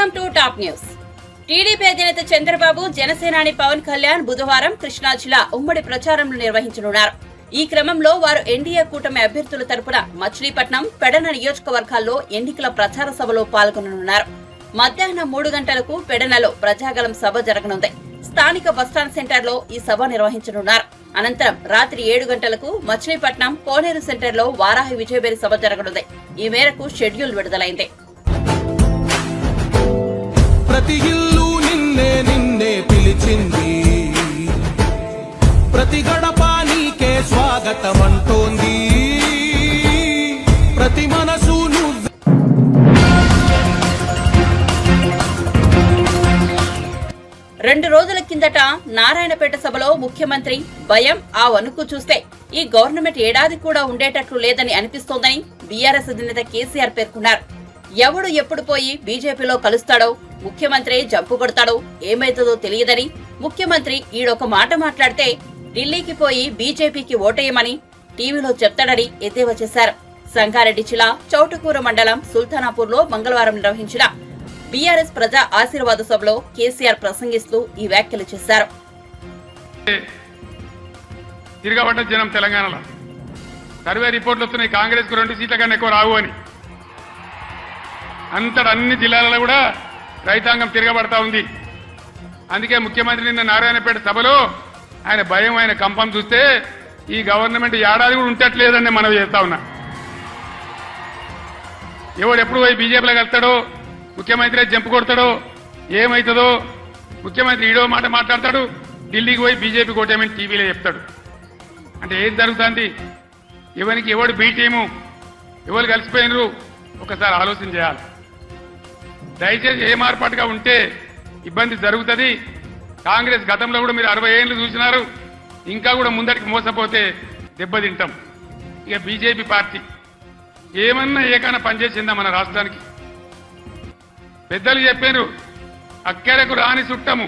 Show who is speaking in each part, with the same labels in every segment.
Speaker 1: Welcome to top news. TDP అధినేత చంద్రబాబు, జనసేనాని పవన్ కళ్యాణ్ బుధవారం కృష్ణా జిల్లా ఉమ్మడి ప్రచారంలో నిర్వహించనున్నారు. ఈ క్రమంలో వారు ఎన్డీఏ కూటమి అభ్యర్థుల తరపున మచిలీపట్నం, పెడన నియోజకవర్గాల్లో ఎన్నికల ప్రచార సభలో పాల్గొననున్నారు. మధ్యాహ్నం 3 గంటలకు పెడనలో ప్రజాగళం సభ జరగనుంది. స్థానిక బస్టాండ్ సెంటర్లో ఈ సభ నిర్వహించనున్నారు. అనంతరం రాత్రి 7 గంటలకు మచిలీపట్నం కోనేరు సెంటర్లో వారాహి విజయబేరి సభ జరగనుంది. ఈ మేరకు షెడ్యూల్ విడుదలైంది.
Speaker 2: ప్రతి ఇల్లు నిన్నే నిన్నే పిలిచింది, ప్రతి గడప నీకే స్వాగతం అంటోంది, ప్రతి మనసు
Speaker 1: రెండు రోజుల కిందట నారాయణపేట సభలో ముఖ్యమంత్రి భయం, ఆ వణుకు చూస్తే ఈ గవర్నమెంట్ ఏడాది కూడా ఉండేటట్లు లేదని అనిపిస్తోందని బీఆర్ఎస్ అధినేత కేసీఆర్ పేర్కొన్నారు. ఎవడు ఎప్పుడు పోయి బీజేపీలో కలుస్తాడో, ముఖ్యమంత్రి జంపు కొడతాడో ఏమైతుందో తెలియదని, ముఖ్యమంత్రి ఈడొక మాట మాట్లాడితే ఢిల్లీకి పోయి బీజేపీకి ఓటేయమని టీవీలో చెప్తాడని ఎద్దేవా చేశారు. సంగారెడ్డి జిల్లా చౌటుకూరు మండలం సుల్తానాపూర్లో మంగళవారం నిర్వహించిన బీఆర్ఎస్ ప్రజా ఆశీర్వాద సభలో కేసీఆర్ ప్రసంగిస్తూ ఈ వ్యాఖ్యలు చేశారు.
Speaker 3: తిరగబడ్డ జనం తెలంగాణలో సర్వే రిపోర్ట్లు వస్తున్నాయి, కాంగ్రెస్ కు 2 సీట్ల కన్నా ఎక్కువ రావు అని. అంతటా అన్ని జిల్లాలలో కూడా రైతాంగం తిరగబడతా ఉంది. అందుకే ముఖ్యమంత్రి నిన్న నారాయణపేట సభలో ఆయన భయం, ఆయన కంపం చూస్తే ఈ గవర్నమెంట్ ఏడాది కూడా ఉంటట్లేదని మనం చేస్తా ఉన్నా. ఎవడు ఎప్పుడు పోయి బీజేపీలో వెళ్తాడో, ముఖ్యమంత్రి జంపు కొడతాడో ఏమవుతుందో, ముఖ్యమంత్రి ఈడో మాట మాట్లాడతాడు, ఢిల్లీకి పోయి బీజేపీ కోటేమని టీవీలో చెప్తాడు. అంటే ఏం జరుగుతుంది? ఎవరికి ఎవడు బీ టీము, ఎవరు కలిసిపోయినరు ఒకసారి ఆలోచన చేయాలి. దయచేసి ఏ మార్పాటుగా ఉంటే ఇబ్బంది జరుగుతుంది. కాంగ్రెస్ గతంలో కూడా మీరు 60 ఏళ్ళు చూసినారు, ఇంకా కూడా ముందటికి మోసపోతే దెబ్బతింటాం. ఇక బీజేపీ పార్టీ ఏమన్నా ఏకైనా పనిచేసిందా మన రాష్ట్రానికి? పెద్దలు చెప్పారు, అక్కెరకు రాని చుట్టము,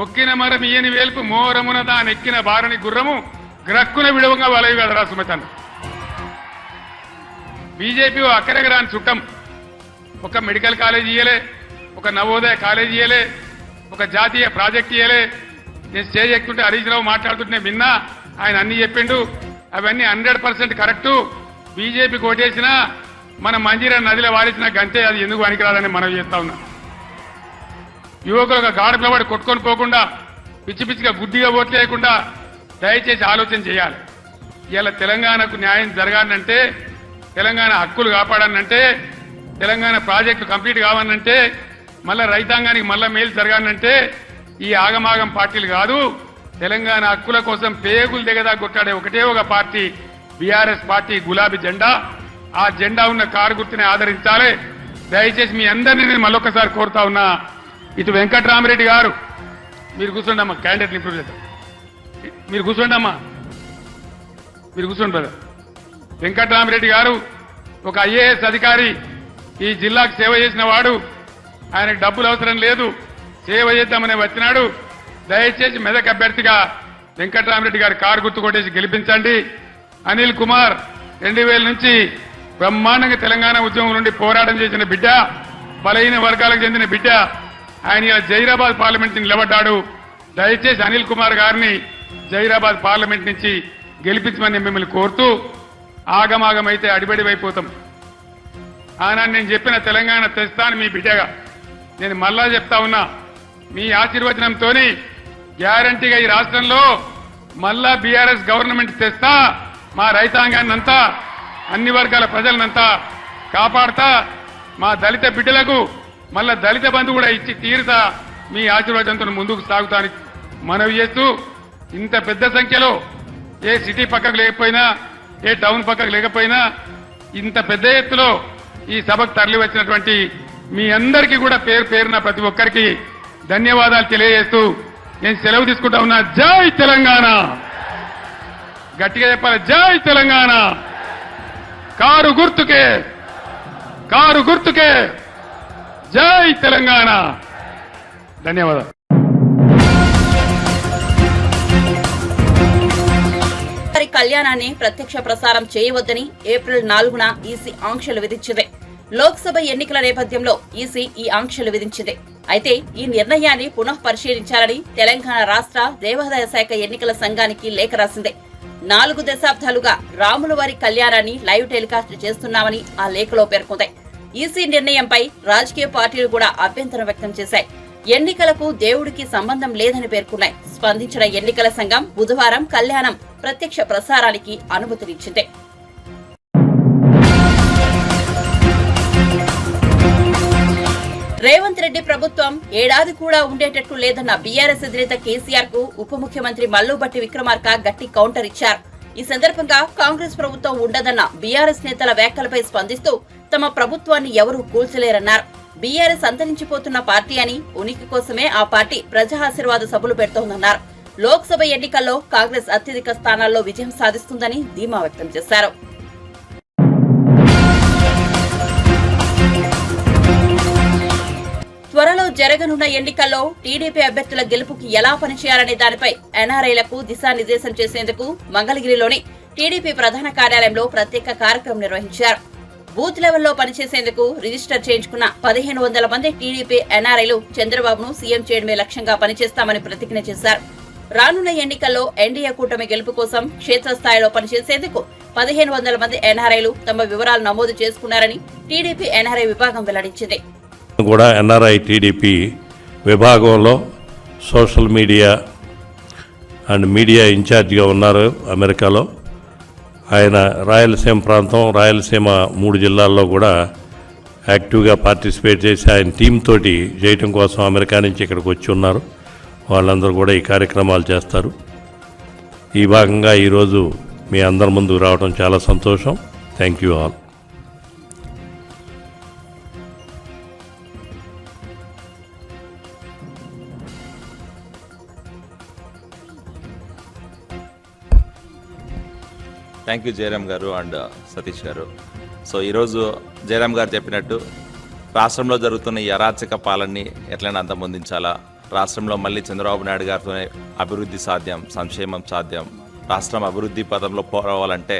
Speaker 3: మొక్కిన మరం ఈయని వేల్పు, మోరమున దానెక్కిన బారని గుర్రము, గ్రక్కున విడవంగా వలవి కదరా సుమతన్. బీజేపీ అక్కరకు రాని చుట్టం. ఒక మెడికల్ కాలేజ్ ఇయ్యలే, ఒక నవోదయ కాలేజ్ ఇయ్యలే, ఒక జాతీయ ప్రాజెక్ట్ ఇయ్యలే. నేను స్టేజ్ ఎక్కుతుంటే హరీష్ రావు మాట్లాడుతుంటే విన్నా, ఆయన అన్ని చెప్పిండు. అవన్నీ 100% కరెక్టు. బీజేపీ కోటేసినా మన మంజీరా నదిలో వాడిసిన గంటే అది ఎందుకు పనికిరాదని మనం చేస్తా ఉన్నాం. యువకులు గాఢ పిలబడి కొట్టుకొని పోకుండా, పిచ్చి పిచ్చిగా గుడ్డిగా ఓట్లు వేయకుండా దయచేసి ఆలోచన చేయాలి. ఇలా తెలంగాణకు న్యాయం జరగాలంటే, తెలంగాణ హక్కులు కాపాడాలంటే, తెలంగాణ ప్రాజెక్టు కంప్లీట్ కావాలంటే, మళ్ళా రైతాంగానికి మళ్ళా మేలు జరగాలంటే ఈ ఆగమాగం పార్టీలు కాదు. తెలంగాణ హక్కుల కోసం పేగులు దిగదా కొట్టాడే ఒకటే ఒక పార్టీ బీఆర్ఎస్ పార్టీ, గులాబీ జెండా. ఆ జెండా ఉన్న కారు గుర్తుని ఆదరించాలి. దయచేసి మీ అందరినీ నేను మళ్ళొక్కసారి కోరుతా ఉన్నా. ఇటు వెంకట్రామరెడ్డి గారు, మీరు కూర్చోండమ్మా, క్యాండిడేట్ ఇంప్రూవ్ చేద్దాం. మీరు కూర్చోండమ్మా, మీరు కూర్చోండి బ్రదర్. వెంకట్రామరెడ్డి గారు ఒక ఐఏఎస్ అధికారి, ఈ జిల్లాకు సేవ చేసిన వాడు. ఆయనకు డబ్బులు అవసరం లేదు, సేవ చేద్దామని వచ్చినాడు. దయచేసి మెదక్ అభ్యర్థిగా వెంకట్రామరెడ్డి గారి కారు గుర్తు కొట్టేసి గెలిపించండి. అనిల్ కుమార్ 2000 నుంచి బ్రహ్మాండంగా తెలంగాణ ఉద్యమం నుండి పోరాటం చేసిన బిడ్డ, బలహీన వర్గాలకు చెందిన బిడ్డ. ఆయన ఇలా జైరాబాద్ పార్లమెంట్ నుంచి నిలబడ్డాడు. దయచేసి అనిల్ కుమార్ గారిని జైరాబాద్ పార్లమెంట్ నుంచి గెలిపించమని మిమ్మల్ని కోరుతూ, ఆగమాగమైతే అడిబడివైపోతాం. ఆనాడు నేను చెప్పిన తెలంగాణ తెస్తాను మీ బిడ్డగా. నేను మళ్ళా చెప్తా ఉన్నా, మీ ఆశీర్వచనంతోని గ్యారంటీగా ఈ రాష్ట్రంలో మళ్ళా బీఆర్ఎస్ గవర్నమెంట్ తెస్తా. మా రైతాంగాన్ని అంతా, అన్ని వర్గాల ప్రజలనంతా కాపాడతా. మా దళిత బిడ్డలకు మళ్ళా దళిత బంధు కూడా ఇచ్చి తీరుతా. మీ ఆశీర్వాదంతో ముందుకు సాగుతానికి మనవి చేస్తూ, ఇంత పెద్ద సంఖ్యలో ఏ సిటీ పక్కకు లేకపోయినా, ఏ టౌన్ పక్కకు లేకపోయినా, ఇంత పెద్ద ఎత్తులో ఈ సభకు తరలి వచ్చినటువంటి మీ అందరికీ కూడా పేరు పేరున ప్రతి ఒక్కరికి ధన్యవాదాలు తెలియజేస్తూ నేను సెలవు తీసుకుంటా ఉన్నా. జై తెలంగాణ. గట్టిగా చెప్పాలి, జై తెలంగాణ. కారు గుర్తుకే, కారు గుర్తుకే, జై తెలంగాణ. ధన్యవాదాలు.
Speaker 1: కళ్యాణాన్ని ప్రత్యక్ష ప్రసారం చేయవద్దని ఏప్రిల్ 4న ఈసీ ఆంక్షలు విధించింది. లోక్సభ ఎన్నికల నేపథ్యంలో ఈసీ ఈ ఆంక్షలు విధించింది. అయితే ఈ నిర్ణయాన్ని పునః పరిశీలించాలని తెలంగాణ రాష్ట్ర దేవాదాయ శాఖ ఎన్నికల సంఘానికి లేఖ రాసింది. 4 దశాబ్దాలుగా రాములవారి కళ్యాణాన్ని లైవ్ టెలికాస్ట్ చేస్తున్నామని ఆ లేఖలో పేర్కొంది. ఈసీ నిర్ణయంపై రాజకీయ పార్టీలు కూడా అభ్యంతరం వ్యక్తం చేశాయి. ఎన్నికలకు దేవుడికి సంబంధం లేదని పేర్కొన్నాయి. స్పందించిన ఎన్నికల సంఘం బుధవారం కళ్యాణం ప్రత్యక్ష ప్రసారానికి అనుమతినిచ్చింది. రేవంత్ రెడ్డి ప్రభుత్వం ఏడాది కూడా ఉండేటట్టు లేదన్న బీఆర్ఎస్ అధినేత కేసీఆర్ కు ఉప ముఖ్యమంత్రి మల్లుబట్టి విక్రమార్క గట్టి కౌంటర్ ఇచ్చారు. ఈ సందర్భంగా కాంగ్రెస్ ప్రభుత్వం ఉండదన్న బీఆర్ఎస్ నేతల వ్యాఖ్యలపై స్పందిస్తూ తమ ప్రభుత్వాన్ని ఎవరూ కూల్చలేరన్నారు. బీఆర్ఎస్ అంతరించిపోతున్న పార్టీ అని, ఉనికి కోసమే ఆ పార్టీ ప్రజా ఆశీర్వాద సభలు పెడుతోందన్నారు. లోక్సభ ఎన్నికల్లో కాంగ్రెస్ అత్యధిక స్థానాల్లో విజయం సాధిస్తుందని ధీమా వ్యక్తం చేశారు. త్వరలో జరగనున్న ఎన్నికల్లో టీడీపీ అభ్యర్థుల గెలుపుకి ఎలా పనిచేయాలనే దానిపై ఎన్ఆర్ఐలకు దిశానిర్దేశం చేసేందుకు మంగళగిరిలోని టీడీపీ ప్రధాన కార్యాలయంలో ప్రత్యేక కార్యక్రమం నిర్వహించారు. బూత్ లెవెల్లో పనిచేసేందుకు రిజిస్టర్ చేయించుకున్న 1500 మంది టీడీపీ ఎన్ఆర్ఐలు చంద్రబాబును సీఎం చేయడమే లక్ష్యంగా పనిచేస్తామని ప్రతిజ్ఞ చేశారు. రానున్న ఎన్నికల్లో ఎన్డీఏ కూటమి గెలుపు కోసం క్షేత్రస్థాయిలో పనిచేసేందుకు 1500 మంది ఎన్ఆర్ఐలు తమ వివరాలు నమోదు చేసుకున్నారని టీడీపీ ఎన్ఆర్ఐ విభాగం వెల్లడించింది.
Speaker 4: కూడా ఎన్ఆర్ఐ టీడీపీ విభాగంలో సోషల్ మీడియా అండ్ మీడియా ఇన్ఛార్జిగా ఉన్నారు అమెరికాలో. ఆయన రాయలసీమ ప్రాంతం, రాయలసీమ 3 జిల్లాల్లో కూడా యాక్టివ్గా పార్టిసిపేట్ చేసి ఆయన టీం తోటి చేయటం కోసం అమెరికా నుంచి ఇక్కడికి వచ్చి ఉన్నారు. వాళ్ళందరూ కూడా ఈ కార్యక్రమాలు చేస్తారు. ఈ భాగంగా ఈరోజు మీ అందరి ముందుకు రావడం చాలా సంతోషం. Thank you all.
Speaker 5: Thank you Jayaram గారు అండ్ సతీష్ గారు. సో ఈరోజు జయరామ్ గారు చెప్పినట్టు రాష్ట్రంలో జరుగుతున్న ఈ అరాచక పాలనని ఎట్లయినా అంతమొందించాలా, రాష్ట్రంలో మళ్ళీ చంద్రబాబు నాయుడు గారితోనే అభివృద్ధి సాధ్యం, సంక్షేమం సాధ్యం, రాష్ట్రం అభివృద్ధి పదంలో పోరావాలంటే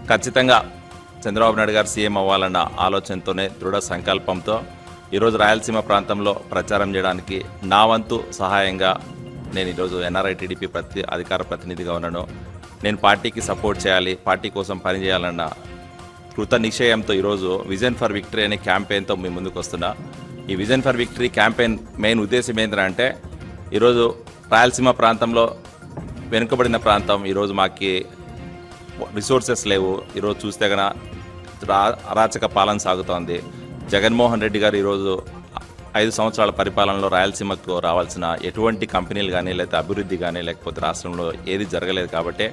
Speaker 5: ఖచ్చితంగా చంద్రబాబు నాయుడు గారు సీఎం అవ్వాలన్న ఆలోచనతోనే దృఢ సంకల్పంతో ఈరోజు రాయలసీమ ప్రాంతంలో ప్రచారం చేయడానికి నా వంతు సహాయంగా నేను ఈరోజు ఎన్ఆర్ఐ టీడీపీ అధికార ప్రతినిధిగా ఉన్నాను. నేను పార్టీకి సపోర్ట్ చేయాలి, పార్టీ కోసం పనిచేయాలన్న కృత నిశ్చయంతో ఈరోజు విజన్ ఫర్ విక్టరీ అనే క్యాంపెయిన్తో మీ ముందుకు వస్తున్నా. ఈ vision for victory campaign main ఉద్దేశం ఏంటంటే ఈరోజు రాయలసీమ ప్రాంతంలో వెనుకబడిన ప్రాంతం, ఈరోజు మాకి రిసోర్సెస్ లేవు. ఈరోజు చూస్తే కనుక అరాచక పాలన సాగుతోంది. జగన్మోహన్ రెడ్డి గారు ఈరోజు 5 సంవత్సరాల పరిపాలనలో రాయలసీమకు రావాల్సిన ఎటువంటి కంపెనీలు కానీ, లేకపోతే అభివృద్ధి కానీ, లేకపోతే రాష్ట్రంలో ఏది జరగలేదు. కాబట్టి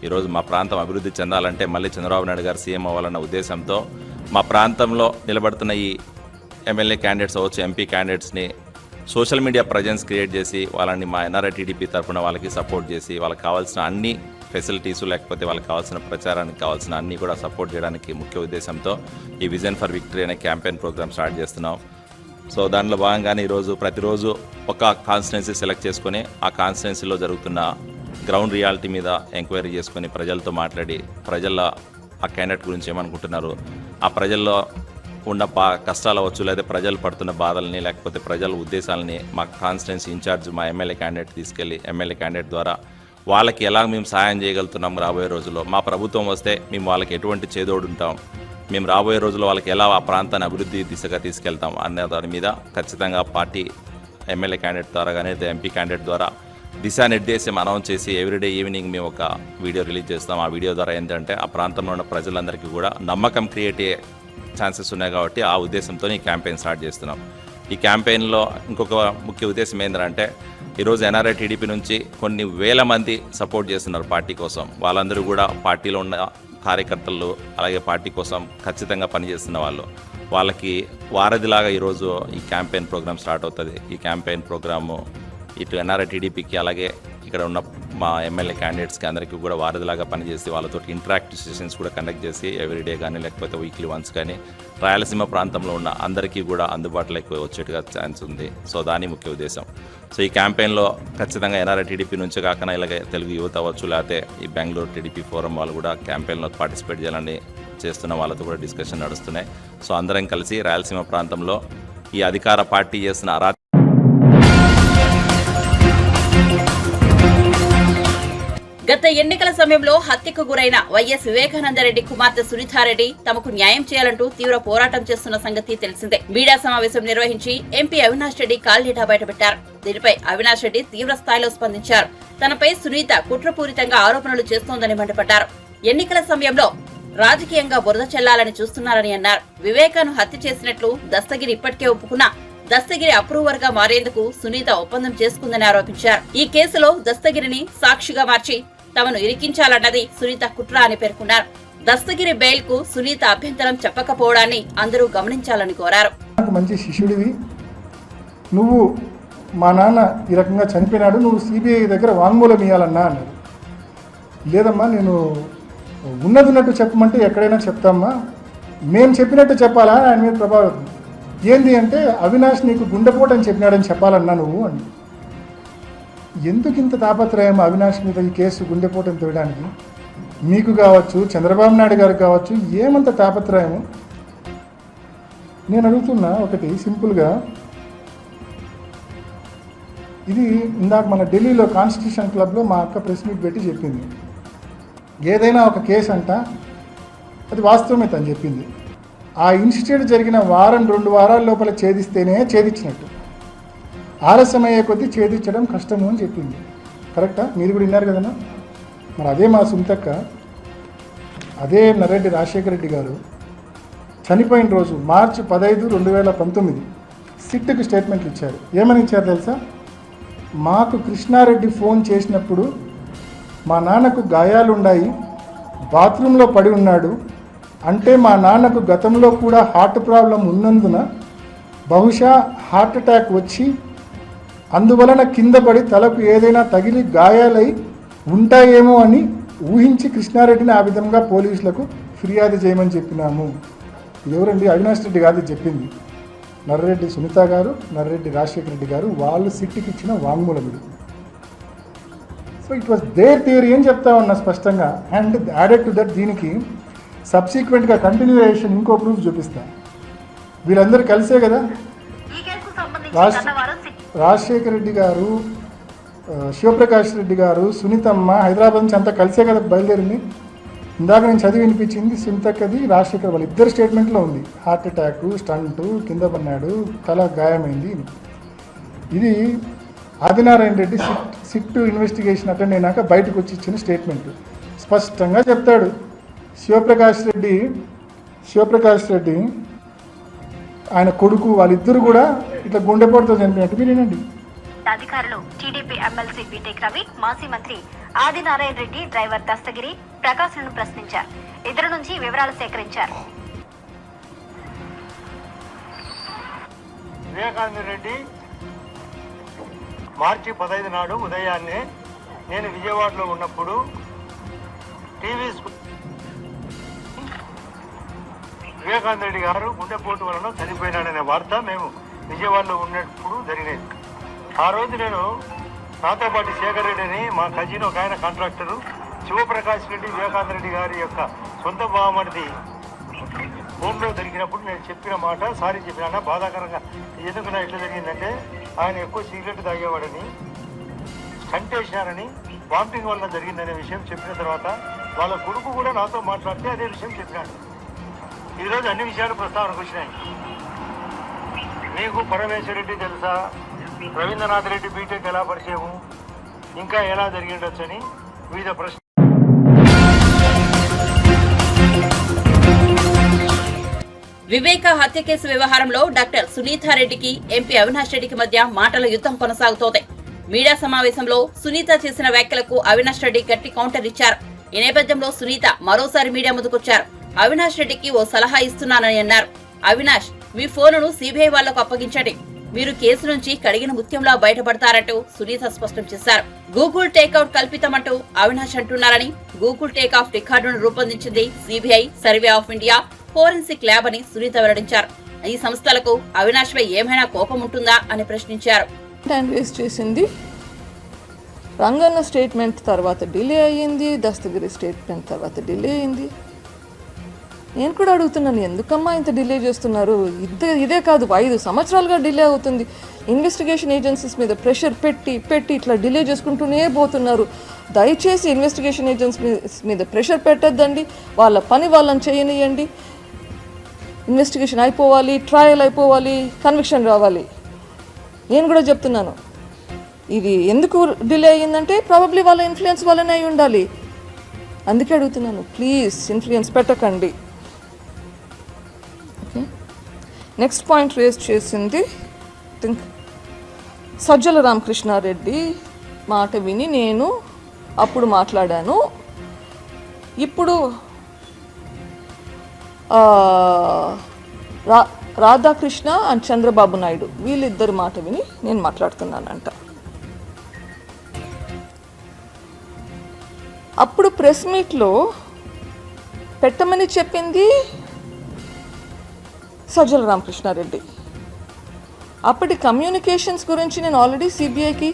Speaker 5: ఈరోజు మా ప్రాంతం అభివృద్ధి చెందాలంటే మళ్ళీ చంద్రబాబు నాయుడు గారు సీఎం అవ్వాలన్న ఉద్దేశంతో మా ప్రాంతంలో నిలబడుతున్న ఈ ఎమ్మెల్యే క్యాండిడేట్స్ అవ్వచ్చు, ఎంపీ క్యాండిడేట్స్ని సోషల్ మీడియా ప్రజెన్స్ క్రియేట్ చేసి వాళ్ళని మా ఎన్ఆర్ఐ టీడీపీ తరఫున వాళ్ళకి సపోర్ట్ చేసి వాళ్ళకి కావాల్సిన అన్ని ఫెసిలిటీసు, లేకపోతే వాళ్ళకి కావాల్సిన ప్రచారానికి కావాల్సిన అన్నీ కూడా సపోర్ట్ చేయడానికి ముఖ్య ఉద్దేశంతో ఈ విజన్ ఫర్ విక్టరీ అనే క్యాంపెయిన్ ప్రోగ్రామ్ స్టార్ట్ చేస్తున్నాం. సో దాంట్లో భాగంగానే ఈరోజు ప్రతిరోజు ఒక కాన్స్టిట్యున్సీ సెలెక్ట్ చేసుకొని ఆ కాన్స్టిట్యున్సీలో జరుగుతున్న గ్రౌండ్ రియాలిటీ మీద ఎంక్వైరీ చేసుకొని ప్రజలతో మాట్లాడి ప్రజల ఆ క్యాండిడేట్ గురించి ఏమనుకుంటున్నారు, ఆ ప్రజల్లో ఉన్న కష్టాలు అవ్వచ్చు, లేదా ప్రజలు పడుతున్న బాధల్ని, లేకపోతే ప్రజల ఉద్దేశాలని మా కాన్స్టిట్యున్సీ ఇన్ఛార్జ్ మా ఎమ్మెల్యే క్యాండిడేట్ తీసుకెళ్ళి ఎమ్మెల్యే క్యాండిడేట్ ద్వారా వాళ్ళకి ఎలా మేము సహాయం చేయగలుగుతున్నాం, రాబోయే రోజుల్లో మా ప్రభుత్వం వస్తే మేము వాళ్ళకి ఎటువంటి చేదోడు ఉంటాం, మేము రాబోయే రోజుల్లో వాళ్ళకి ఎలా ఆ ప్రాంతాన్ని అభివృద్ధి దిశగా తీసుకెళ్తాం అనే దాని మీద ఖచ్చితంగా పార్టీ ఎమ్మెల్యే క్యాండిడేట్ ద్వారా కానీ ఎంపీ క్యాండిడేట్ ద్వారా దిశానిర్దేశం అనౌన్స్ చేసి ఎవ్రీడే ఈవినింగ్ మేము ఒక వీడియో రిలీజ్ చేస్తాం. ఆ వీడియో ద్వారా ఏంటంటే ఆ ప్రాంతంలో ఉన్న ప్రజలందరికీ కూడా నమ్మకం క్రియేట్ అయ్యే ఛాన్సెస్ ఉన్నాయి. కాబట్టి ఆ ఉద్దేశంతో ఈ క్యాంపెయిన్ స్టార్ట్ చేస్తున్నాం. ఈ క్యాంపెయిన్లో ఇంకొక ముఖ్య ఉద్దేశం ఏంటంటే ఈరోజు ఎన్ఆర్ఐ టీడీపీ నుంచి కొన్ని వేల మంది సపోర్ట్ చేస్తున్నారు పార్టీ కోసం. వాళ్ళందరూ కూడా పార్టీలో ఉన్న కార్యకర్తలు, అలాగే పార్టీ కోసం ఖచ్చితంగా పనిచేస్తున్న వాళ్ళకి వారధిలాగా ఈరోజు ఈ క్యాంపెయిన్ ప్రోగ్రామ్ స్టార్ట్ అవుతుంది. ఈ క్యాంపెయిన్ ప్రోగ్రాము ఇటు ఎన్ఆర్ఐ టీడీపీకి అలాగే ఇక్కడ ఉన్న మా ఎమ్మెల్యే క్యాండిడేట్స్కి అందరికీ కూడా వారధిలాగా పనిచేసి వాళ్ళతో ఇంటరాక్టివ్ సెషన్స్ కూడా కండక్ట్ చేసి ఎవ్రీడే కానీ లేకపోతే వీక్లీ వన్స్ కానీ రాయలసీమ ప్రాంతంలో ఉన్న అందరికీ కూడా అందుబాటులోకి వచ్చేట్టుగా ఛాన్స్ ఉంది. సో దాని ముఖ్య ఉద్దేశం. సో ఈ క్యాంపెయిన్లో ఖచ్చితంగా ఎన్ఆర్ఐ టీడీపీ నుంచి కాకుండా ఇలాగే తెలుగు యువత అవ్వచ్చు, లేకపోతే ఈ బెంగళూరు టీడీపీ ఫోరం వాళ్ళు కూడా క్యాంపెయిన్లో పార్టిసిపేట్ చేయాలని చేస్తున్న వాళ్ళతో కూడా డిస్కషన్ నడుస్తున్నాయి. సో అందరం కలిసి రాయలసీమ ప్రాంతంలో ఈ అధికార పార్టీ చేస్తున్న
Speaker 1: గత ఎన్నికల సమయంలో హత్యకు గురైన వైఎస్ వివేకానందరెడ్డి కుమార్తె సునీతారెడ్డి తమకు న్యాయం చేయాలంటూ తీవ్ర పోరాటం చేస్తున్న సంగతి తెలిసిందే. మీడియా సమావేశం నిర్వహించి ఎంపీ అవినాష్ రెడ్డి కాల్డేటా బయటపెట్టారు. దీనిపై అవినాష్ రెడ్డి తీవ్ర స్థాయిలో స్పందించారు. తనపై సునీత కుట్రపూరితంగా ఆరోపణలు చేస్తోందని మండిపడ్డారు. ఎన్నికల సమయంలో రాజకీయంగా బురద చెల్లాలని చూస్తున్నారని అన్నారు. వివేకాను హత్య చేసినట్లు దస్తగిరి ఇప్పటికే ఒప్పుకున్నా దస్తగిరి అప్రూవర్ గా మారేందుకు సునీత ఒప్పందం చేసుకుందని ఆరోపించారు. ఈ కేసులో దస్తగిరిని సాక్షిగా మార్చి తమను ఇరికించాలన్నది సునీత కుట్ర అని పేర్కొన్నారు. దస్తగిరి బెయిల్ కు సునీత అభ్యంతరం చెప్పకపోవడాన్ని అందరూ గమనించాలని కోరారు.
Speaker 6: మంచి శిష్యుడివి, నువ్వు మా నాన్న ఈ రకంగా చనిపోయినాడు, నువ్వు సిబిఐ దగ్గర వాంగ్మూలం ఇవ్వాలన్నా అన్నారు. లేదమ్మా, నేను ఉన్నట్టు చెప్పమంటే ఎక్కడైనా చెప్తామ్మా, మేము చెప్పినట్టు చెప్పాలా ఆయన మీద ప్రభావం ఏంది అంటే అవినాష్ నీకు గుండెపోటు అని చెప్పినాడని చెప్పాలన్నా నువ్వు అని. ఎందుకు ఇంత తాపత్రయం అవినాష్ మీద ఈ కేసు గుండెపోటుని తేయడానికి? మీకు కావచ్చు, చంద్రబాబు నాయుడు గారికి కావచ్చు, ఏమంత తాపత్రయము? నేను అడుగుతున్నా ఒకటి సింపుల్గా, ఇది ఇందాక మన ఢిల్లీలో కాన్స్టిట్యూషన్ క్లబ్లో మా అక్క ప్రెస్ మీట్ పెట్టి చెప్పింది. ఏదైనా ఒక కేసు అంట అది వాస్తవమే తను చెప్పింది. ఆ ఇన్సిడెంట్ జరిగిన 1-2 వారాల లోపల ఛేదిస్తేనే ఛేదించినట్టు, ఆలస్యమయ్యే కొద్దీ ఛేదించడం కష్టము అని చెప్పింది. కరెక్టా? మీరు కూడా విన్నారు కదన్నా. మరి అదే మా సుంతక్క, అదే నర్రెడ్డి రాజశేఖర రెడ్డి గారు చనిపోయిన రోజు మార్చి 15, 2019 సిట్కి స్టేట్మెంట్లు ఇచ్చారు. ఏమని ఇచ్చారు తెలుసా? మాకు కృష్ణారెడ్డి ఫోన్ చేసినప్పుడు మా నాన్నకు గాయాలున్నాయి, బాత్రూంలో పడి ఉన్నాడు అంటే మా నాన్నకు గతంలో కూడా హార్ట్ ప్రాబ్లం ఉన్నందున బహుశా హార్ట్ అటాక్ వచ్చి అందువలన కింద పడి తలకు ఏదైనా తగిలి గాయాలై ఉంటాయేమో అని ఊహించి కృష్ణారెడ్డిని ఆ విధంగా పోలీసులకు ఫిర్యాదు చేయమని చెప్పినాము. ఎవరండి? అవినాష్ రెడ్డి గారు చెప్పింది. నర్రెడ్డి సునీత గారు, నర్రెడ్డి రాజశేఖర రెడ్డి గారు వాళ్ళు సిట్టికి ఇచ్చిన వాంగ్మూలం ఇది. So it was their theory అని చెప్తా ఉన్నా స్పష్టంగా. అండ్ యాడెడ్ టు దట్ దీనికి సబ్సిక్వెంట్గా కంటిన్యూయేషన్ ఇంకో ప్రూఫ్ చూపిస్తా. వీళ్ళందరూ కలిసే కదా రాజశేఖర రెడ్డి గారు, శివప్రకాష్ రెడ్డి గారు, సునీతమ్మ హైదరాబాద్ నుంచి అంతా కలిసే కదా బయలుదేరింది. ఇందాక నేను చదివి వినిపించింది సునీతక్కది, రాజశేఖర్ వాళ్ళ ఇద్దరు స్టేట్మెంట్లో ఉంది. హార్ట్ అటాక్, స్టంటు, కింద పడినాడు, తల గాయమైంది. ఇది Adinarayana Reddy SIT investigation attend అయినాక బయటకు వచ్చి ఇచ్చిన స్టేట్మెంట్. స్పష్టంగా చెప్తాడు. శివప్రకాష్ రెడ్డి ఆయన కొడుకు వాళ్ళిద్దరు కూడా ఇట్లా గుండెపోటుతో చనిపోయినట్టు మీరు వినండి.
Speaker 7: అధికారులు టీడీపీ ఎమ్మెల్సీ బీటెక్ రవి, మాజీ మంత్రి ఆదినారాయణ రెడ్డి, డ్రైవర్ దస్తగిరి, ప్రకాశ్లను ప్రశ్నించారు. ఇద్దరు నుంచి వివరాలు సేకరించారు.
Speaker 8: వివేకానంద రెడ్డి మార్చి 15 నాడు ఉదయాన్నే నేను విజయవాడలో ఉన్నప్పుడు టీవీ వివేకానంద రెడ్డి గారు గుండెపోటు వలన చనిపోయినాడనే వార్త మేము విజయవాడలో ఉన్నప్పుడు జరిగినది. ఆ రోజు నేను నాతో పాటు శేఖర్ రెడ్డి అని మా కజిన్ ఒక ఆయన కాంట్రాక్టరు, శివప్రకాష్ రెడ్డి వివేకానంద రెడ్డి గారి యొక్క సొంత బావమరిది హోంలో దొరికినప్పుడు నేను చెప్పిన మాట సారీ చెప్పినా బాధాకరంగా ఎందుకు నా ఎట్లా జరిగిందంటే ఆయన ఎక్కువ సిగరెట్ తాగేవాడని, స్టంట్ వేసినారని, వామిటింగ్ వల్ల జరిగిందనే విషయం చెప్పిన తర్వాత వాళ్ళ కొడుకు కూడా నాతో మాట్లాడితే అదే విషయం చెప్పినాడు. ఈరోజు అన్ని విషయాలు ప్రస్తావనకు వచ్చినాయి. మీకు పరమేశ్వర రెడ్డి తెలుసా, రవీంద్రనాథ్ రెడ్డి బీటెక్ ఎలా పరిచయము, ఇంకా ఎలా జరిగిండొచ్చని వివిధ ప్రశ్న.
Speaker 1: వివేక హత్య కేసు వ్యవహారంలో డాక్టర్ సునీతారెడ్డికి ఎంపీ అవినాష్ రెడ్డికి మధ్య మాటల యుద్ధం కొనసాగుతోంది. మీడియా సమావేశంలో సునీత చేసిన వ్యాఖ్యలకు అవినాష్ రెడ్డి గట్టి కౌంటర్ ఇచ్చారు. ఈ నేపథ్యంలో సునీత మరోసారి మీడియా ముందుకొచ్చారు. అవినాష్ రెడ్డికి ఓ సలహా ఇస్తున్నానని అన్నారు. అవినాష్, మీ ఫోనును సిబిఐ వాళ్లకు అప్పగించండి, మీరు కేసు నుంచి కడిగిన ముత్యంలా బయటపడతారంటూ సునీత స్పష్టం చేశారు. గూగుల్ టేక్అవుట్ కల్పితమంటూ అవినాష్ అంటున్నారని, గూగుల్ టేక్ఆఫ్ రికార్డును రూపొందించింది CBI, survey of India, forensic lab అని సునీత వెల్లడించారు. ఈ సంస్థలకు అవినాష్ పై ఏమైనా కోపం ఉంటుందా అని ప్రశ్నించారు.
Speaker 9: చేసింది రంగన్న స్టేట్మెంట్ తర్వాత డిలే అయ్యింది, దస్తగిరి స్టేట్మెంట్ తర్వాత డిలే అయింది. నేను కూడా అడుగుతున్నాను, ఎందుకమ్మా ఇంత డిలే చేస్తున్నారు? ఇదే కాదు, 5 సంవత్సరాలుగా డిలే అవుతుంది. ఇన్వెస్టిగేషన్ ఏజెన్సీస్ మీద ప్రెషర్ పెట్టి ఇట్లా డిలే చేసుకుంటూనే పోతున్నారు. దయచేసి ఇన్వెస్టిగేషన్ ఏజెన్సీస్ మీద ప్రెషర్ పెట్టద్దండి, వాళ్ళ పని వాళ్ళని చేయనియండి. ఇన్వెస్టిగేషన్ అయిపోవాలి, ట్రయల్ అయిపోవాలి, కన్విక్షన్ రావాలి. నేను కూడా చెప్తున్నాను, ఇది ఎందుకు డిలే అయ్యిందంటే ప్రాబబ్లీ వాళ్ళ ఇన్ఫ్లుయెన్స్ వల్లనే అయి ఉండాలి. అందుకే అడుగుతున్నాను, ప్లీజ్ ఇన్ఫ్లుయెన్స్ పెట్టకండి. ఓకే, నెక్స్ట్ పాయింట్ రేస్ చేసింది థింక్ సజ్జల రామకృష్ణారెడ్డి మాట విని నేను అప్పుడు మాట్లాడాను. ఇప్పుడు రాధాకృష్ణ అండ్ చంద్రబాబు నాయుడు వీళ్ళిద్దరి మాట విని నేను మాట్లాడుతున్నానంట. అప్పుడు ప్రెస్ మీట్లో పెట్టమని చెప్పింది సజ్జల రామకృష్ణారెడ్డి. అప్పటి కమ్యూనికేషన్స్ గురించి నేను ఆల్రెడీ సిబిఐకి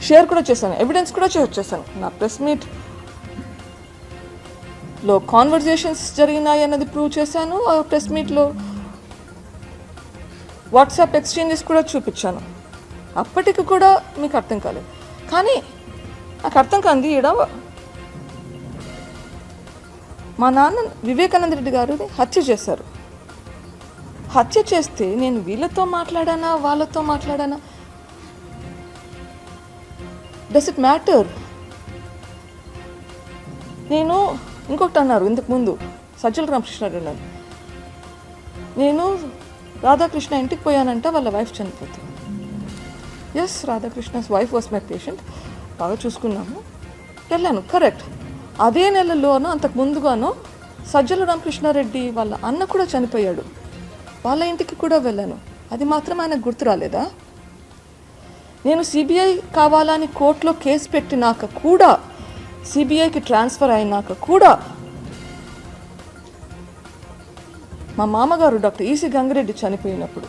Speaker 9: షేర్ కూడా చేశాను, ఎవిడెన్స్ కూడా చేశాను. నా ప్రెస్ మీట్లో కాన్వర్జేషన్స్ జరిగినాయి అన్నది ప్రూవ్ చేశాను. ఆ ప్రెస్ మీట్లో వాట్సాప్ ఎక్స్చేంజెస్ కూడా చూపించాను. అప్పటికి కూడా మీకు అర్థం కాలేదు. కానీ నాకు అర్థం కాంది, ఈడ మా నాన్న వివేకానంద రెడ్డి గారిని హత్య చేశారు. హత్య చేస్తే నేను వీళ్ళతో మాట్లాడానా వాళ్ళతో మాట్లాడానా? Does it matter? నేను ఇంకొకటి అన్నారు ఇంతకుముందు సజ్జల రామకృష్ణారెడ్డి అన్నారు, నేను రాధాకృష్ణ ఇంటికి పోయానంట, వాళ్ళ వైఫ్ చనిపోతే. Yes, Radhakrishna's wife was my patient, బాగా చూసుకున్నాము, వెళ్ళాను, కరెక్ట్. అదే నెలలోనూ అంతకు ముందుగానో సజ్జల రామకృష్ణారెడ్డి వాళ్ళ అన్న కూడా చనిపోయాడు, వాళ్ళ ఇంటికి కూడా వెళ్ళాను. అది మాత్రం ఆయనకు గుర్తు రాలేదా? నేను సిబిఐ కావాలని కోర్టులో కేసు పెట్టినాక కూడా, సిబిఐకి ట్రాన్స్ఫర్ అయినాక కూడా మా మామగారు డాక్టర్ ఈసి గంగిరెడ్డి చనిపోయినప్పుడు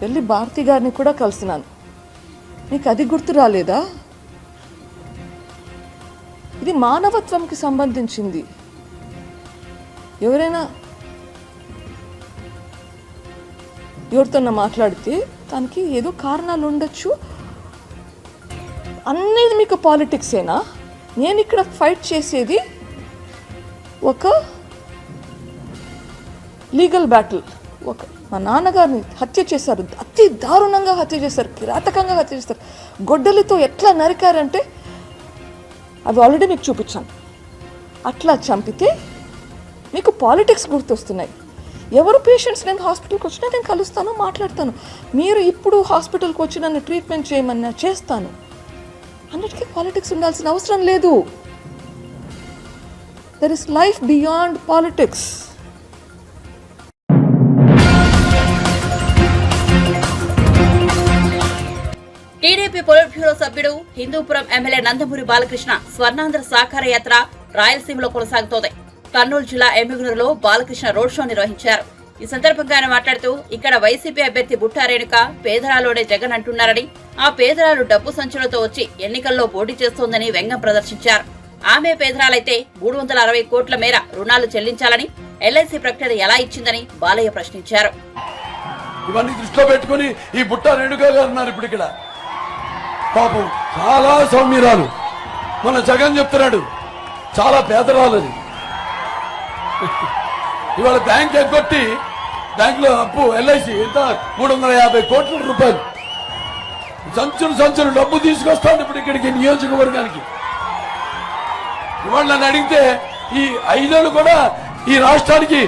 Speaker 9: వెళ్ళి భారతి గారిని కూడా కలిసినాను. మీకు అది గుర్తు రాలేదా? ఇది మానవత్వంకి సంబంధించింది. ఎవరైనా ఎవరితోన్నా మాట్లాడితే దానికి ఏదో కారణాలు ఉండొచ్చు. అన్నీ మీకు పాలిటిక్సేనా? నేను ఇక్కడ ఫైట్ చేసేది ఒక లీగల్ బ్యాటిల్. మా నాన్నగారిని హత్య చేశారు, అతి దారుణంగా హత్య చేశారు, కిరాతకంగా హత్య చేశారు. గొడ్డలితో ఎట్లా నరికారంటే అవి ఆల్రెడీ మీకు చూపించాను. అట్లా చంపితే మీకు పాలిటిక్స్ గుర్తొస్తున్నాయి. ఎవరు పేషెంట్స్ నేను హాస్పిటల్కి వచ్చినా నేను కలుస్తాను, మాట్లాడతాను. మీరు ఇప్పుడు హాస్పిటల్కి వచ్చి నన్ను ట్రీట్మెంట్ చేయమన్నా చేస్తాను. అన్నిటికీ పాలిటిక్స్ ఉండాల్సిన అవసరం లేదు. There is life beyond politics.
Speaker 1: TDP polit bureau సభ్యుడు హిందూపురం ఎమ్మెల్యే నందమూరి బాలకృష్ణ స్వర్ణాంధ్ర సాకార యాత్ర రాయలసీమలో కొనసాగుతోంది. కర్నూలు జిల్లా ఎమ్మిగనూరులో బాలకృష్ణ రోడ్ షో నిర్వహించారు. ఈ సందర్భంగా ఆయన మాట్లాడుతూ, ఇక్కడ వైసీపీ అభ్యర్థి బుట్టా రేణుక పేదరాలోనే జగన్ అంటున్నారని, ఆ పేదరాలు డబ్బు సంచులతో వచ్చి ఎన్నికల్లో పోటీ చేస్తోందని వ్యంగ్యం ప్రదర్శించారు. ఆమె పేదరాలైతే 360 కోట్ల మేర రుణాలు చెల్లించాలని ఎల్ఐసి ప్రకటన ఎలా ఇచ్చిందని బాలయ్య ప్రశ్నించారు.
Speaker 10: ఇవన్నీ దృష్టిలో పెట్టుకుని ఈ బుట్టా రేణుక గారు ఉన్నారు ఇప్పుడు ఇక్కడ. పాపం చాలా సౌమ్యరాలు. మన జగన్ చెప్తున్నాడు చాలా పేదరాలని. ఇవాళ బ్యాంక్ ఎగ్గొట్టి బ్యాంకులో అప్పు ఎల్ఐసి ఎంత 350 కోట్ల రూపాయలు సంచులు డబ్బు తీసుకొస్తాను ఇప్పుడు ఇక్కడికి నియోజకవర్గానికి. ఇవాళ నన్ను అడిగితే ఈ 5 ఏళ్ళు కూడా ఈ రాష్ట్రానికి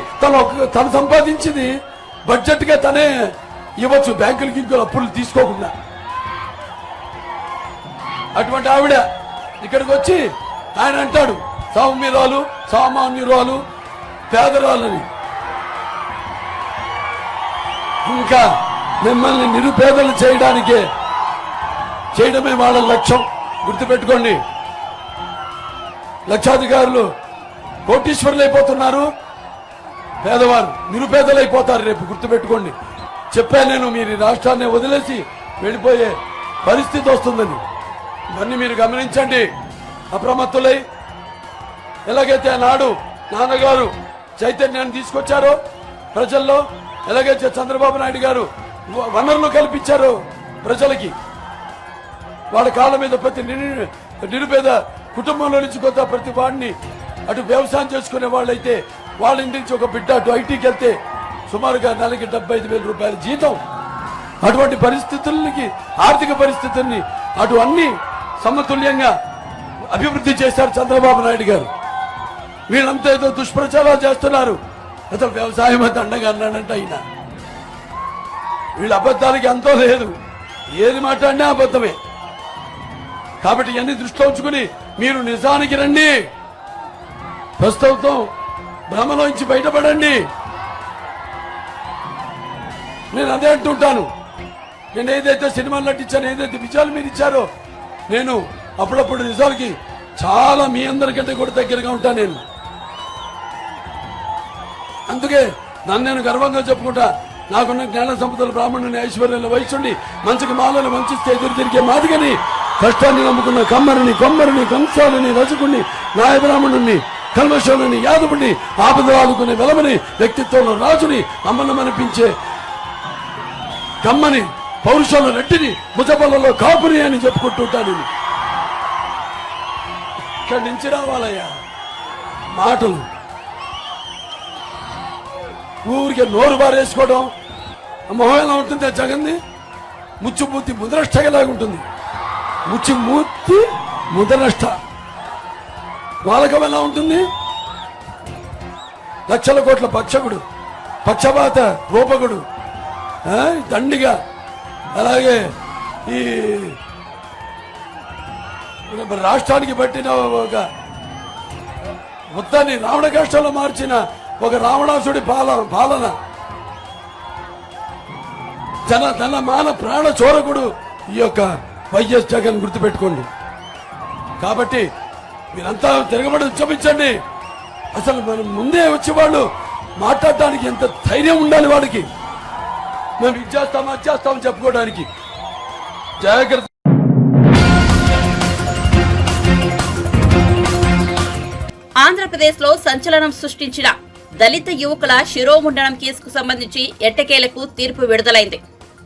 Speaker 10: తను సంపాదించింది బడ్జెట్ గా తనే ఇవ్వచ్చు బ్యాంకులకి ఇంకో అప్పులు తీసుకోకుండా. అటువంటి ఆవిడ ఇక్కడికి వచ్చి ఆయన అంటాడు సౌమ్యురాలు, సామాన్యురాలు, పేదరాలని. ఇంకా మిమ్మల్ని నిరుపేదలు చేయడమే వాళ్ళ లక్ష్యం. గుర్తుపెట్టుకోండి, లక్షాధికారులు కోటీశ్వరులు అయిపోతున్నారు, పేదవారు నిరుపేదలు అయిపోతారు రేపు. గుర్తుపెట్టుకోండి, చెప్పాను నేను, మీరు రాష్ట్రాన్ని వదిలేసి వెళ్ళిపోయే పరిస్థితి వస్తుందని. ఇవన్నీ మీరు గమనించండి, అప్రమత్తులై. ఎలాగైతే నాడు నాన్నగారు చైతన్యాన్ని తీసుకొచ్చారో ప్రజల్లో, ఎలాగైతే చంద్రబాబు నాయుడు గారు వనరులు కల్పించారో ప్రజలకి, వాళ్ళ కాళ్ళ మీద ప్రతి నిరుపేద కుటుంబంలో నుంచి కొత్త ప్రతి వాడిని, అటు వ్యవసాయం చేసుకునే వాళ్ళైతే వాళ్ళ ఇంటి నుంచి ఒక బిడ్డ అటు ఐటీకి వెళ్తే సుమారుగా నెలకి 75,000 రూపాయల జీతం. అటువంటి పరిస్థితులకి, ఆర్థిక పరిస్థితుల్ని అటు అన్ని సమతుల్యంగా అభివృద్ధి చేశారు చంద్రబాబు నాయుడు గారు. వీళ్ళంతా ఏదో దుష్ప్రచారాలు చేస్తున్నారు. అసలు వ్యవసాయం అంత అండగా అన్నాడంట ఆయన. వీళ్ళ అబద్ధాలకి అంతో లేదు, ఏది మాట్లాడినా అబద్ధమే. కాబట్టి ఇవన్నీ దృష్టిలో ఉంచుకుని మీరు నిజానికి రండి, ప్రస్తుతం భ్రమలోంచి బయటపడండి. నేను అదే అంటుంటాను. నేను ఏదైతే సినిమాలు నటించాను, ఏదైతే విజయాలు మీరు ఇచ్చారో, నేను అప్పుడప్పుడు నిజాలకి చాలా మీ అందరికంటే కూడా దగ్గరగా ఉంటాను నేను. అందుకే నన్ను నేను గర్వంగా చెప్పుకుంటా. నాకున్న జ్ఞాన సంపదలు, బ్రాహ్మణుని, ఐశ్వర్యాల వయసుండి మంచికి మాలను వంచిస్తే ఎదురు తిరిగే మాదిగని, కష్టాన్ని నమ్ముకున్న కమ్మరిని, కొమ్మరిని, కంసాలని, రజకుని, నాయ బ్రాహ్మణుని, కల్మశోని, యాదవుని, ఆపదలు ఆదుకునే వెలమని, వ్యక్తిత్వంలో రాజుని, అమ్మనమనిపించే కమ్మని, పౌరుషంలో రెడ్డిని, భుజబలలో కాపుని అని చెప్పుకుంటుంటాను. ఇక్కడి నుంచి రావాలయ్యా మాటలు. ఊరికే నోరు బారేసుకోవడం, మొహం ఎలా ఉంటుంది జగన్ని? ముచ్చుమూర్తి ముద్రష్టలాగా ఉంటుంది. ముచ్చుమూర్తి ముద్రష్ట వాళ్ళకం ఎలా ఉంటుంది? లక్షల కోట్ల పక్షకుడు, పక్షపాత రూపకుడు, దండిగా. అలాగే ఈ రాష్ట్రానికి పట్టిన ఒక మొత్తాన్ని రావణ కష్టంలో మార్చిన ఒక రావణాసుడి పాలన, ధన మాన ప్రాణ చోరకుడు ఈ యొక్క వైఎస్ జగన్, గుర్తుపెట్టుకోండి. కాబట్టి మీరంతా తిరగబడి ఉద్యమించండి. అసలు మనం ముందే వచ్చి వాళ్ళు మాట్లాడటానికి ఎంత ధైర్యం ఉండాలి వాడికి. మేము ఇచ్చేస్తాం, అది చేస్తామని చెప్పుకోవడానికి. జాగ్రత్త.
Speaker 1: ఆంధ్రప్రదేశ్ లో సంచలనం సృష్టించిన దళిత యువకుల శిరోముండనం కేసుకు సంబంధించి ఎట్టకేలకు తీర్పు విడుదలైంది.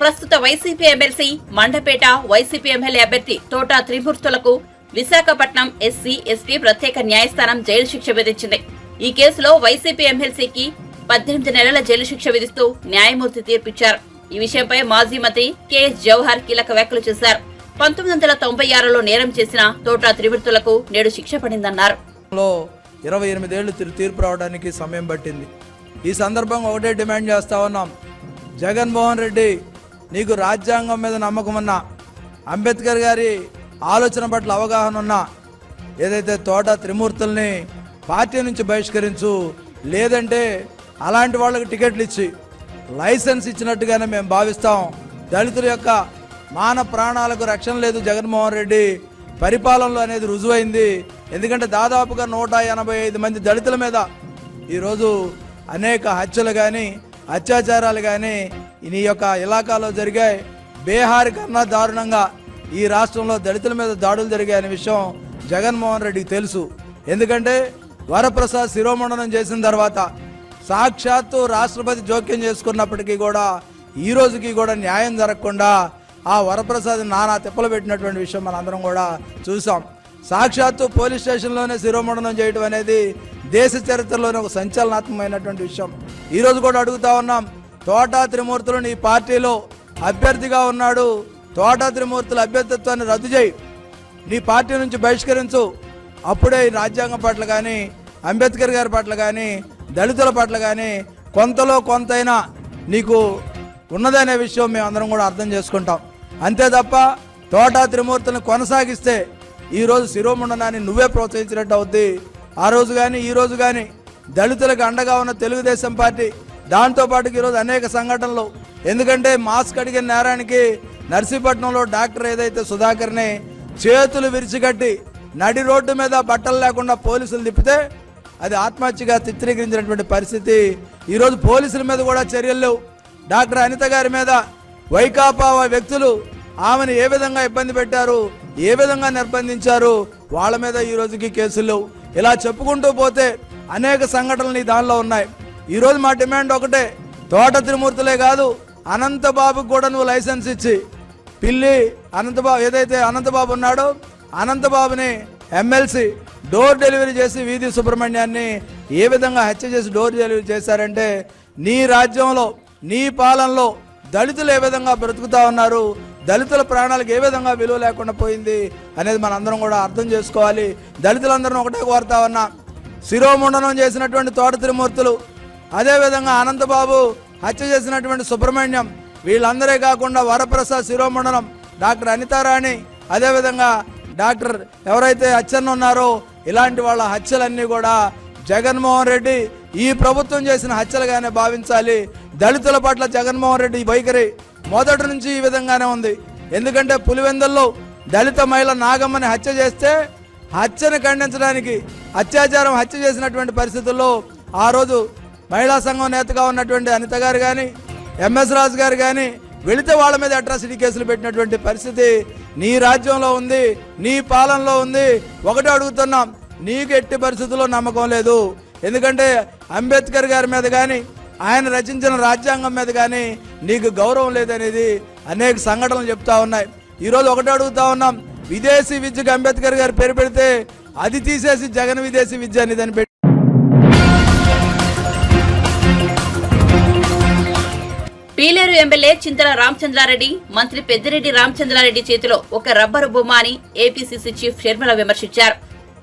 Speaker 1: ప్రస్తుత YCP MLC Mandapeta YCP MLA అభ్యర్థి తోట త్రిమూర్తులకు విశాఖపట్నం ఎస్సీ ఎస్టీ ప్రత్యేక న్యాయస్థానం జైలు శిక్ష విధించింది. ఈ కేసులో వైసీపీ ఎమ్మెల్సీకి 18 నెలల జైలు శిక్ష విధిస్తూ న్యాయమూర్తి తీర్పిచ్చారు. ఈ విషయంపై మాజీ మంత్రి కెఎస్ జవహర్ కీలక వ్యాఖ్యలు చేశారు. 1996లో నేరం చేసిన తోట త్రిమూర్తులకు నేడు శిక్ష పడిందన్నారు.
Speaker 11: 28 ఏళ్లు తీర్పు రావడానికి సమయం పట్టింది. ఈ సందర్భంగా ఒకటే డిమాండ్ చేస్తా ఉన్నాం. జగన్మోహన్ రెడ్డి, నీకు రాజ్యాంగం మీద నమ్మకం ఉన్నా, అంబేద్కర్ గారి ఆలోచన పట్ల అవగాహన ఉన్నా, ఏదైతే తోట త్రిమూర్తుల్ని పార్టీ నుంచి బహిష్కరించు, లేదంటే అలాంటి వాళ్ళకి టికెట్లు ఇచ్చి లైసెన్స్ ఇచ్చినట్టుగానే మేము భావిస్తాం. దళితుల యొక్క మాన ప్రాణాలకు రక్షణ లేదు జగన్మోహన్ రెడ్డి పరిపాలనలో అనేది రుజువైంది. ఎందుకంటే దాదాపుగా 185 మంది దళితుల మీద ఈరోజు అనేక హత్యలు కానీ అత్యాచారాలు కానీ ఈ యొక్క ఇలాకాలో జరిగాయి. బీహార్ కన్నా దారుణంగా ఈ రాష్ట్రంలో దళితుల మీద దాడులు జరిగాయనే విషయం జగన్మోహన్ రెడ్డికి తెలుసు. ఎందుకంటే వరప్రసాద్ శిరోమండనం చేసిన తర్వాత సాక్షాత్తు రాష్ట్రపతి జోక్యం చేసుకున్నప్పటికీ కూడా ఈ రోజుకి కూడా న్యాయం జరగకుండా ఆ వరప్రసాద్ నానా తిప్పలు పెట్టినటువంటి విషయం మనందరం కూడా చూసాం. సాక్షాత్తు పోలీస్ స్టేషన్లోనే శిరోమండనం చేయడం అనేది దేశ చరిత్రలోనే ఒక సంచలనాత్మకమైనటువంటి విషయం. ఈరోజు కూడా అడుగుతా ఉన్నాం, తోట త్రిమూర్తులు నీ పార్టీలో అభ్యర్థిగా ఉన్నాడు, తోట త్రిమూర్తుల అభ్యర్థిత్వాన్ని రద్దు చేయి, నీ పార్టీ నుంచి బహిష్కరించు. అప్పుడే ఈ రాజ్యాంగం పట్ల కానీ, అంబేద్కర్ గారి పట్ల కానీ, దళితుల పట్ల కానీ కొంతలో కొంతైనా నీకు ఉన్నదనే విషయం మేమందరం కూడా అర్థం చేసుకుంటాం. అంతే తప్ప తోట త్రిమూర్తులను కొనసాగిస్తే ఈరోజు శిరోమండనాన్ని నువ్వే ప్రోత్సహించినట్టు అవుద్ది. ఆ రోజు కానీ ఈ రోజు కానీ దళితులకు అండగా ఉన్న తెలుగుదేశం పార్టీ, దాంతోపాటు ఈరోజు అనేక సంఘటనలు. ఎందుకంటే మాస్క్ అడిగిన నేరానికి నర్సీపట్నంలో డాక్టర్ ఏదైతే సుధాకర్ని చేతులు విరిచికట్టి నడి రోడ్డు మీద బట్టలు లేకుండా పోలీసులు తిప్పితే అది ఆత్మహత్యగా చిత్రీకరించినటువంటి పరిస్థితి. ఈరోజు పోలీసుల మీద కూడా చర్యలు లేవు. డాక్టర్ అనిత గారి మీద వైకాపా వ్యక్తులు ఆమెను ఏ విధంగా ఇబ్బంది పెట్టారు, ఏ విధంగా నిర్బంధించారు, వాళ్ళ మీద ఈ రోజుకి కేసులు లేవు. ఇలా చెప్పుకుంటూ పోతే అనేక సంఘటనలు ఈ దానిలో ఉన్నాయి. ఈరోజు మా డిమాండ్ ఒకటే, తోట త్రిమూర్తులే కాదు అనంతబాబుకు కూడా నువ్వు లైసెన్స్ ఇచ్చి పిల్లి అనంతబాబు ఏదైతే అనంతబాబు ఉన్నాడో అనంతబాబుని ఎమ్మెల్సీ డోర్ డెలివరీ చేసి వీధి సుబ్రహ్మణ్యాన్ని ఏ విధంగా హత్య చేసి డోర్ డెలివరీ చేశారంటే నీ రాజ్యంలో నీ పాలనలో దళితులు ఏ విధంగా బ్రతుకుతా ఉన్నారు, దళితుల ప్రాణాలకు ఏ విధంగా విలువ లేకుండా పోయింది అనేది మనందరం కూడా అర్థం చేసుకోవాలి. దళితులందరం ఒకటే కోరుతా ఉన్నా, శిరోముండనం చేసినటువంటి తోట త్రిమూర్తులు, అదేవిధంగా అనంతబాబు హత్య చేసినటువంటి సుబ్రహ్మణ్యం, వీళ్ళందరే కాకుండా వరప్రసాద్ శిరోముండనం, డాక్టర్ అనితారాణి, అదేవిధంగా డాక్టర్ ఎవరైతే అచ్చెన్న ఉన్నారో ఇలాంటి వాళ్ళ హత్యలన్నీ కూడా జగన్మోహన్ రెడ్డి ఈ ప్రభుత్వం చేసిన హత్యలుగానే భావించాలి. దళితుల పట్ల జగన్మోహన్ రెడ్డి వైఖరి మొదటి నుంచి ఈ విధంగానే ఉంది. ఎందుకంటే పులివెందుల్లో దళిత మహిళ నాగమ్మని హత్య చేస్తే హత్యను ఖండించడానికి అత్యాచారం హత్య చేసినటువంటి పరిస్థితుల్లో ఆ రోజు మహిళా సంఘం నేతగా ఉన్నటువంటి అనిత గారు కానీ ఎంఎస్ రాజు గారు కానీ వెళితే వాళ్ళ మీద అట్రాసిటీ కేసులు పెట్టినటువంటి పరిస్థితి నీ రాజ్యంలో ఉంది, నీ పాలనలో ఉంది. ఒకటే అడుగుతున్నాం, నీకు ఎట్టి పరిస్థితుల్లో నమ్మకం లేదు. ఎందుకంటే అంబేద్కర్ గారి మీద కానీ ఆయన రచించిన రాజ్యాంగం మీద కానీ నీకు గౌరవం లేదనేది అనేక సంఘటనలు చెప్తా ఉన్నాయి. ఈరోజు ఒకటే అడుగుతా ఉన్నాం, విదేశీ విద్యకు అంబేద్కర్ గారు పేరు పెడితే అది తీసేసి జగన్ విదేశీ విద్య అనేది అని పెట్టి
Speaker 1: పీలేరు ఎమ్మెల్యే చింతల రామచంద్రారెడ్డి మంత్రి పెద్దిరెడ్డి రామచంద్రారెడ్డి చేతిలో ఒక రబ్బరు బొమ్మ అని ఏపీసీసీ చీఫ్ షర్మిల విమర్శించారు.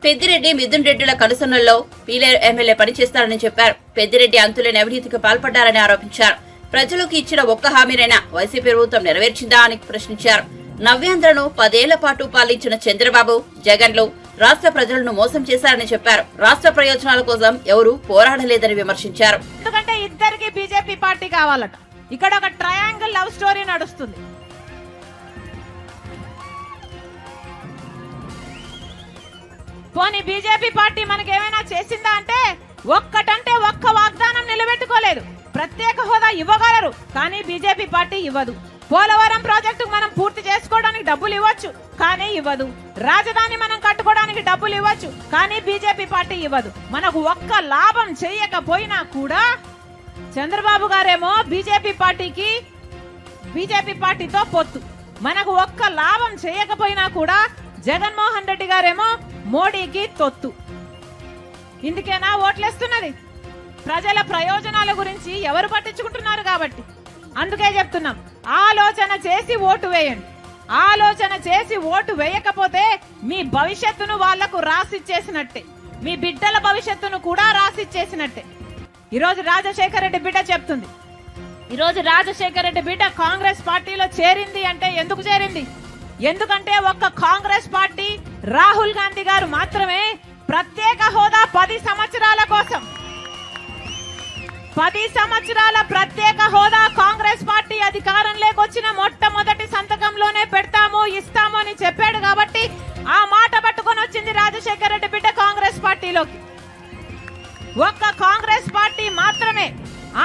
Speaker 1: పెద్దిరెడ్డి మిథున్ రెడ్డిల కనుసన్నల్లో పీలేరు ఎమ్మెల్యే పనిచేస్తారని చెప్పారు. పెద్దిరెడ్డి అంతులేని అవినీతికి పాల్పడ్డారని ఆరోపించారు. ప్రజలకు ఇచ్చిన ఒక్క హామీనైనా వైసీపీ ప్రభుత్వం నెరవేర్చిందా అని ప్రశ్నించారు. నవ్యాంధ్రను 10 ఏళ్ల పాటు పాలించిన చంద్రబాబు, జగన్లు రాష్ట్ర ప్రజలను మోసం చేశారని చెప్పారు. రాష్ట్ర ప్రయోజనాల కోసం ఎవరూ పోరాడలేదని విమర్శించారు.
Speaker 12: ఎందుకంటే ఇద్దరికి బీజేపీ పార్టీ కావాలట. ఇక్కడ ఒక ట్రయాంగిల్ లవ్ స్టోరీ నడుస్తుంది. పోనీ బీజేపీ పార్టీ మనకి ఏమైనా చేసిందా అంటే ఒక్క వాగ్దానం నిలబెట్టుకోలేదు. ప్రత్యేక హోదా ఇవ్వగలరు, కానీ బీజేపీ పార్టీ ఇవ్వదు. పోలవరం ప్రాజెక్టు మనం పూర్తి చేసుకోవడానికి డబ్బులు ఇవ్వచ్చు, కానీ ఇవ్వదు. రాజధాని మనం కట్టుకోవడానికి డబ్బులు ఇవ్వచ్చు, కానీ బీజేపీ పార్టీ ఇవ్వదు. మనకు ఒక్క లాభం చేయకపోయినా కూడా చంద్రబాబు గారేమో బీజేపీ పార్టీతో పొత్తు. మనకు ఒక్క లాభం చేయకపోయినా కూడా జగన్మోహన్ రెడ్డి గారేమో మోడీకి తొత్తు. ఇందుకేనా ఓట్లేస్తున్నది? ప్రజల ప్రయోజనాల గురించి ఎవరు పట్టించుకుంటున్నారు కాబట్టి. అందుకే చెప్తున్నాం, ఆలోచన చేసి ఓటు వేయండి. ఆలోచన చేసి ఓటు వేయకపోతే మీ భవిష్యత్తును వాళ్లకు రాసిచ్చేసినట్టే, మీ బిడ్డల భవిష్యత్తును కూడా రాసిచ్చేసినట్టే. ఈరోజు రాజశేఖర రెడ్డి బిడ్డ చెప్తుంది, ఈరోజు రాజశేఖర రెడ్డి బిడ్డ కాంగ్రెస్ పార్టీలో చేరింది అంటే ఎందుకు చేరింది? ఎందుకంటే ఒక్క కాంగ్రెస్ పార్టీ రాహుల్ గాంధీ గారు మాత్రమే ప్రత్యేక హోదా 10 సంవత్సరాల కోసం 10 సంవత్సరాల ప్రత్యేక హోదా కాంగ్రెస్ పార్టీ అధికారంలోకి వచ్చిన మొట్టమొదటి సంతకంలోనే పెడతాము, ఇస్తాము అని చెప్పాడు. కాబట్టి ఆ మాట పట్టుకొని వచ్చింది రాజశేఖర రెడ్డి బిడ్డ కాంగ్రెస్ పార్టీలోకి. ఒక్క కాంగ్రెస్ పార్టీ మాత్రమే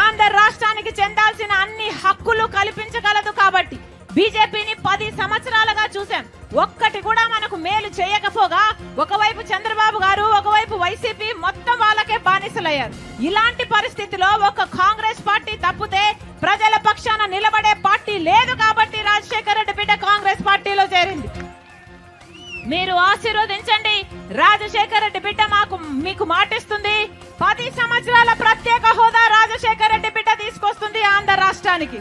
Speaker 12: ఆంధ్ర రాష్ట్రానికి చెందాల్సిన అన్ని హక్కులు కల్పించగలదు. కాబట్టి బీజేపీని 10 సంవత్సరాలుగా చూసాం, ఒక్కటి కూడా మనకు మేలు చేయకపోగా ఒకవైపు చంద్రబాబు గారు, ఒకవైపు వైసీపీ మొత్తం వాళ్ళకే బానిసలయ్యారు. ఇలాంటి పరిస్థితిలో ఒక కాంగ్రెస్ పార్టీ తప్పితే ప్రజల పక్షాన నిలబడే పార్టీ లేదు. కాబట్టి రాజశేఖర రెడ్డి బిడ్డ కాంగ్రెస్ పార్టీలో చేరింది. మీరు ఆశీర్వదించండి. రాజశేఖర రెడ్డి బిడ్డ మీకు మాటిస్తుంది, 10 సంవత్సరాల ప్రత్యేక హోదా రాజశేఖర రెడ్డి బిడ్డ తీసుకొస్తుంది ఆంధ్ర రాష్ట్రానికి.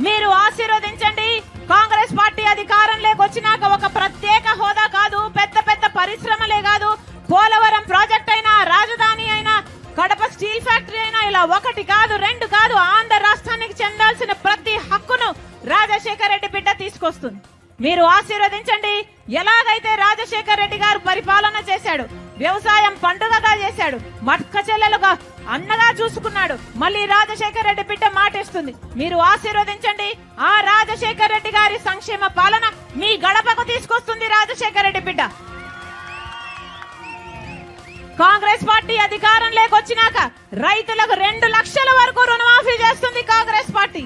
Speaker 12: మీరు ఆశీర్వదించండి. కాంగ్రెస్ పార్టీ అధికారంలోకి వచ్చినాక ఒక ప్రత్యేక హోదా కాదు, పెద్ద పెద్ద పరిశ్రమలే కాదు, పోలవరం ప్రాజెక్ట్ అయినా, రాజధాని అయినా, కడప స్టీల్ ఫ్యాక్టరీ అయినా, ఇలా 1 కాదు 2 కాదు, ఆంధ్ర రాష్ట్రానికి చెందాల్సిన ప్రతి హక్కును రాజశేఖర రెడ్డి బిడ్డ తీసుకొస్తుంది. మీరు ఆశీర్వదించండి. ఎలాగైతే రాజశేఖర రెడ్డి గారు పరిపాలన చేశాడు, వ్యవసాయం పండుగగా చేశాడు, మట్క చెల్లెలుగా అన్నగా చూసుకున్నాడు, మళ్ళీ రాజశేఖర రెడ్డి బిడ్డ మాటిస్తుంది. మీరు ఆశీర్వదించండి. ఆ రాజశేఖర రెడ్డి గారి సంక్షేమ పాలన మీ గడపకు తీసుకొస్తుంది రాజశేఖర రెడ్డి బిడ్డ. కాంగ్రెస్ పార్టీ అధికారంలోకి వచ్చినాక రైతులకు 2 లక్షల వరకు రుణమాఫీ చేస్తుంది కాంగ్రెస్ పార్టీ.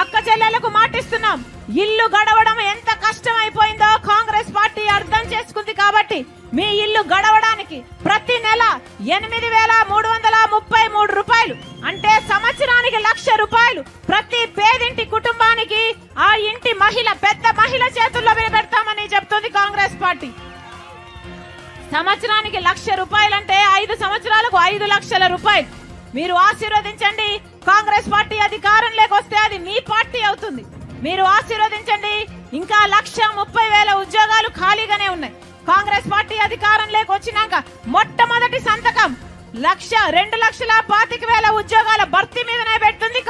Speaker 12: అక్క చెల్లెలకు మాటిస్తున్నాం. ఇల్లు గడవడం ఎంత కష్టమైపోయిందో కాంగ్రెస్ పార్టీ అర్థం చేసుకుంది. కాబట్టి మీ ఇల్లు గడవడానికి ప్రతి నెల 8,333 రూపాయలు అంటే సంవత్సరానికి 1,00,000 రూపాయలు ప్రతి పేదింటి కుటుంబానికి ఆ ఇంటి మహిళ పెద్ద మహిళ చేతుల్లో పెడతామని చెప్తుంది కాంగ్రెస్ పార్టీ. సంవత్సరానికి 1,00,000 రూపాయలు అంటే 5 సంవత్సరాలకు 5 లక్షల రూపాయలు. మీరు ఆశీర్వదించండి. కాంగ్రెస్ పార్టీ అధికారంలోకి వస్తే అది మీ పార్టీ అవుతుంది. మీరు ఆశీర్వదించండి. ఇంకా 1,30,000 ఉద్యోగాలు ఖాళీగానే ఉన్నాయి. కాంగ్రెస్ పార్టీ అధికారంలోకి వచ్చినాక మొట్టమొదటి సంతకం 2,25,000 ఉద్యోగాల భర్తీ మీదనే పెడుతుంది